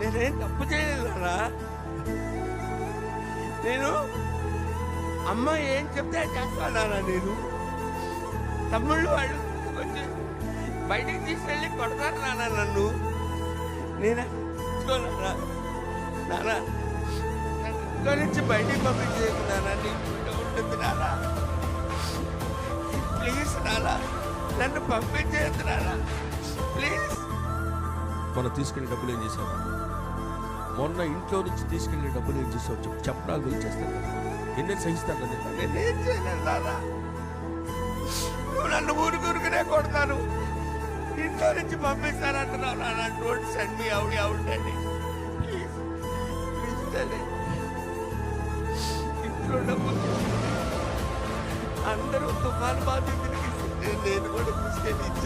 నేనేం తప్పు చేయలేదు నాన్న. నేను అమ్మ ఏం చెప్తే అది చేస్తాను నాన్న. నేను తమ్ముళ్ళు వాళ్ళు వచ్చి బయటికి తీసుకెళ్ళి కొడతారు నాన్న నన్ను. నేనే నాన్న ఇంట్లో నుంచి బయటికి పంపించేది నాన్న. నీకు ఉంటుంది నాన్న. ప్లీజ్ నాన్న నన్ను పంపించేది నాన్న. ప్లీజ్. మనం తీసుకెళ్ళే డబ్బులు ఏం చేసావు? మొన్న ఇంట్లో నుంచి తీసుకెళ్ళే డబ్బులు ఏం చేసావు? చెప్పడాలు గురించి చేస్తాను. ఎన్నెన్ని సహిస్తాను? నేనేం చేయలేదు నాన్న. నువ్వు నన్ను ఊరుకునే కొడతాను. ఇంట్లో నుంచి పంపిస్తానంటున్నావు నాన్న. డోంట్ సెండ్ మీ అవుట్ అండి. Please please. ఇంట్లో డబ్బులు అందరూ తుఫాను బాధితులకి నేను కూడా తీసుకెళ్ళి ఇచ్చాను.